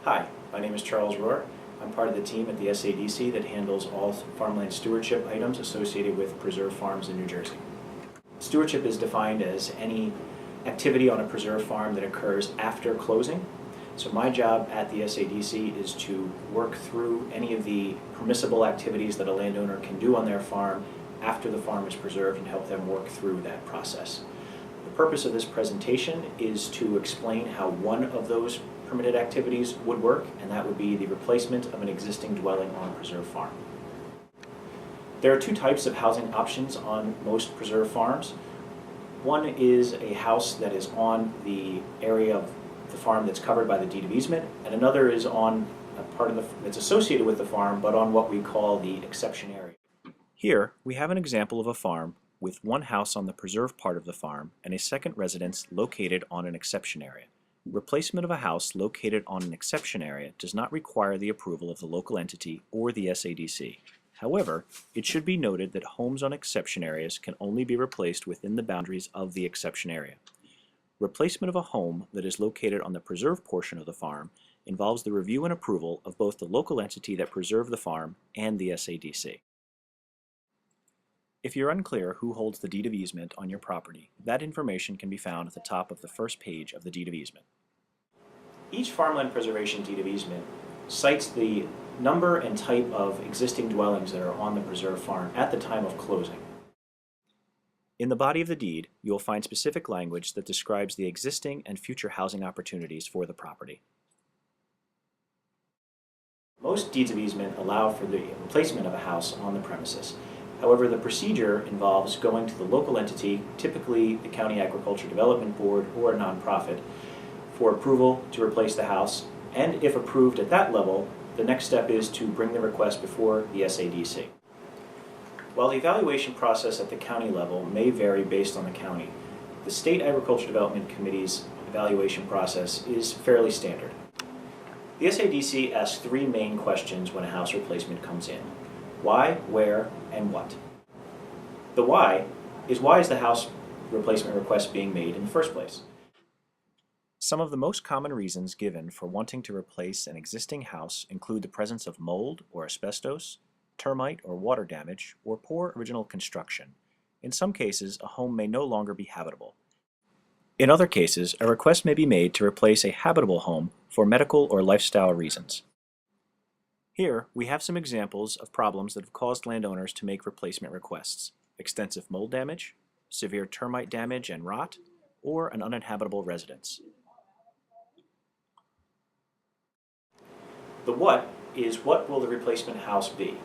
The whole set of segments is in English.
Hi, my name is Charles Rohr. I'm part of the team at the SADC that handles all farmland stewardship items associated with preserve farms in New Jersey. Stewardship is defined as any activity on a preserve farm that occurs after closing. So my job at the SADC is to work through any of the permissible activities that a landowner can do on their farm after the farm is preserved and help them work through that process. The purpose of this presentation is to explain how one of those permitted activities would work, and that would be the replacement of an existing dwelling on a preserve farm. There are two types of housing options on most preserve farms. One is a house that is on the area of the farm that's covered by the deed of easement, and another is on a part of that's associated with the farm, but on what we call the exception area. Here, we have an example of a farm with one house on the preserve part of the farm and a second residence located on an exception area. Replacement of a house located on an exception area does not require the approval of the local entity or the SADC. However, it should be noted that homes on exception areas can only be replaced within the boundaries of the exception area. Replacement of a home that is located on the preserve portion of the farm involves the review and approval of both the local entity that preserved the farm and the SADC. If you're unclear who holds the deed of easement on your property, that information can be found at the top of the first page of the deed of easement. Each farmland preservation deed of easement cites the number and type of existing dwellings that are on the preserve farm at the time of closing. In the body of the deed, you will find specific language that describes the existing and future housing opportunities for the property. Most deeds of easement allow for the replacement of a house on the premises. However, the procedure involves going to the local entity, typically the County Agriculture Development Board or a nonprofit, for approval to replace the house, and if approved at that level, the next step is to bring the request before the SADC. While the evaluation process at the county level may vary based on the county, the State Agriculture Development Committee's evaluation process is fairly standard. The SADC asks three main questions when a house replacement comes in: why, where, and what. The why is the house replacement request being made in the first place? Some of the most common reasons given for wanting to replace an existing house include the presence of mold or asbestos, termite or water damage, or poor original construction. In some cases, a home may no longer be habitable. In other cases, a request may be made to replace a habitable home for medical or lifestyle reasons. Here, we have some examples of problems that have caused landowners to make replacement requests: extensive mold damage, severe termite damage and rot, or an uninhabitable residence. The what is, what will the replacement house be?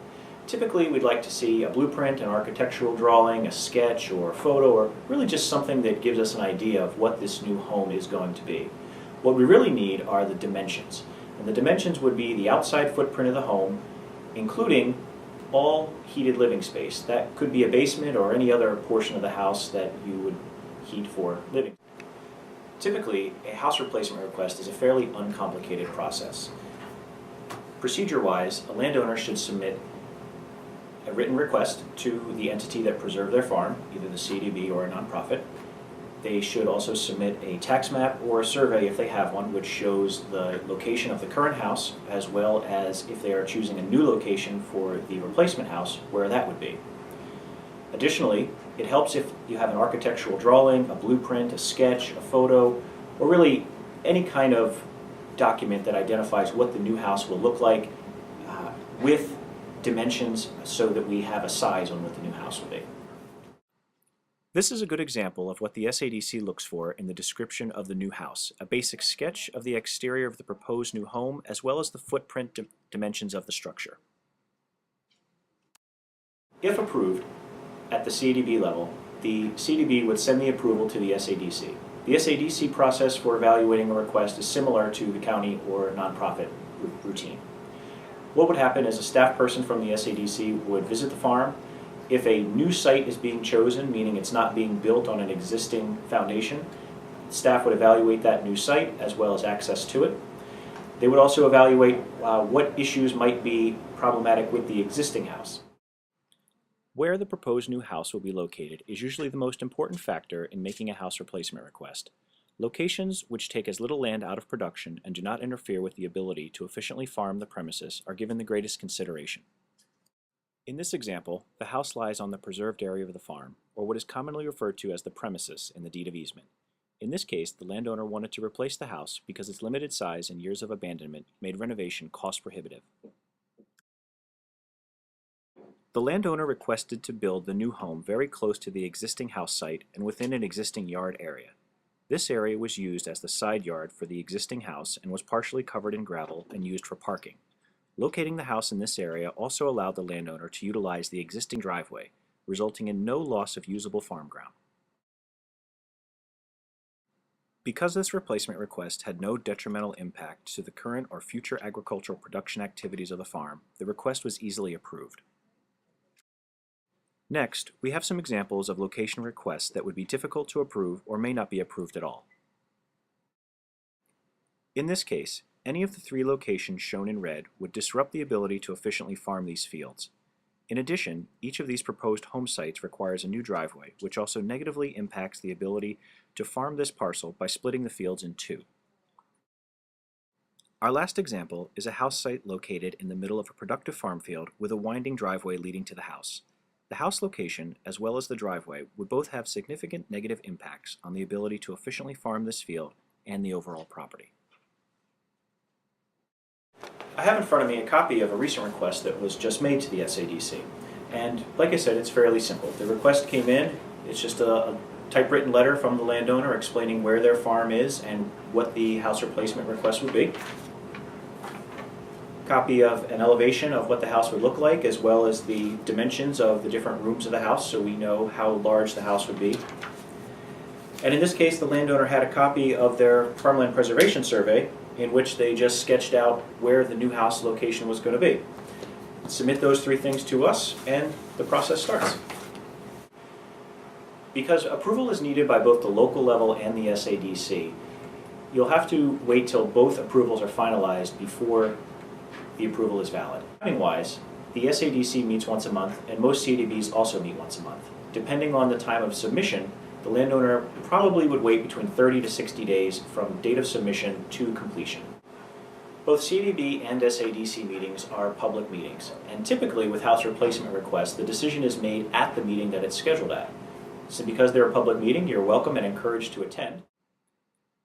Typically, we'd like to see a blueprint, an architectural drawing, a sketch, or a photo, or really just something that gives us an idea of what this new home is going to be. What we really need are the dimensions. And the dimensions would be the outside footprint of the home, including all heated living space. That could be a basement or any other portion of the house that you would heat for living. Typically, a house replacement request is a fairly uncomplicated process. Procedure-wise, a landowner should submit a written request to the entity that preserved their farm, either the CDB or a nonprofit. They should also submit a tax map or a survey if they have one, which shows the location of the current house, as well as if they are choosing a new location for the replacement house, where that would be. Additionally, it helps if you have an architectural drawing, a blueprint, a sketch, a photo, or really any kind of document that identifies what the new house will look like with dimensions, so that we have a size on what the new house will be. This is a good example of what the SADC looks for in the description of the new house: a basic sketch of the exterior of the proposed new home, as well as the footprint dimensions of the structure. If approved at the CDB level, the CDB would send the approval to the SADC. The SADC process for evaluating a request is similar to the county or nonprofit routine. What would happen is a staff person from the SADC would visit the farm. If a new site is being chosen, meaning it's not being built on an existing foundation, staff would evaluate that new site as well as access to it. They would also evaluate what issues might be problematic with the existing house. Where the proposed new house will be located is usually the most important factor in making a house replacement request. Locations which take as little land out of production and do not interfere with the ability to efficiently farm the premises are given the greatest consideration. In this example, the house lies on the preserved area of the farm, or what is commonly referred to as the premises in the deed of easement. In this case, the landowner wanted to replace the house because its limited size and years of abandonment made renovation cost prohibitive. The landowner requested to build the new home very close to the existing house site and within an existing yard area. This area was used as the side yard for the existing house and was partially covered in gravel and used for parking. Locating the house in this area also allowed the landowner to utilize the existing driveway, resulting in no loss of usable farm ground. Because this replacement request had no detrimental impact to the current or future agricultural production activities of the farm, the request was easily approved. Next, we have some examples of location requests that would be difficult to approve or may not be approved at all. In this case, any of the three locations shown in red would disrupt the ability to efficiently farm these fields. In addition, each of these proposed home sites requires a new driveway, which also negatively impacts the ability to farm this parcel by splitting the fields in two. Our last example is a house site located in the middle of a productive farm field with a winding driveway leading to the house. The house location, as well as the driveway, would both have significant negative impacts on the ability to efficiently farm this field and the overall property. I have in front of me a copy of a recent request that was just made to the SADC. And like I said, it's fairly simple. The request came in, it's just a typewritten letter from the landowner explaining where their farm is and what the house replacement request would be. Copy of an elevation of what the house would look like, as well as the dimensions of the different rooms of the house, so we know how large the house would be. And in this case, the landowner had a copy of their farmland preservation survey, in which they just sketched out where the new house location was going to be. Submit those three things to us, and the process starts. Because approval is needed by both the local level and the SADC, you'll have to wait till both approvals are finalized before the approval is valid. Timing-wise, the SADC meets once a month, and most CADBs also meet once a month. Depending on the time of submission, the landowner probably would wait between 30 to 60 days from date of submission to completion. Both CADB and SADC meetings are public meetings, and typically with house replacement requests, the decision is made at the meeting that it's scheduled at. So because they're a public meeting, you're welcome and encouraged to attend.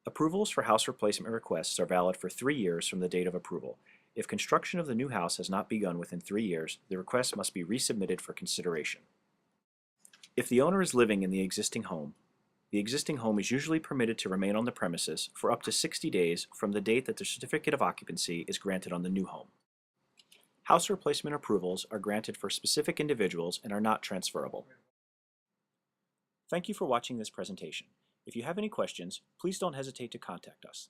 Approvals for house replacement requests are valid for 3 years from the date of approval. If construction of the new house has not begun within 3 years, the request must be resubmitted for consideration. If the owner is living in the existing home is usually permitted to remain on the premises for up to 60 days from the date that the certificate of occupancy is granted on the new home. House replacement approvals are granted for specific individuals and are not transferable. Thank you for watching this presentation. If you have any questions, please don't hesitate to contact us.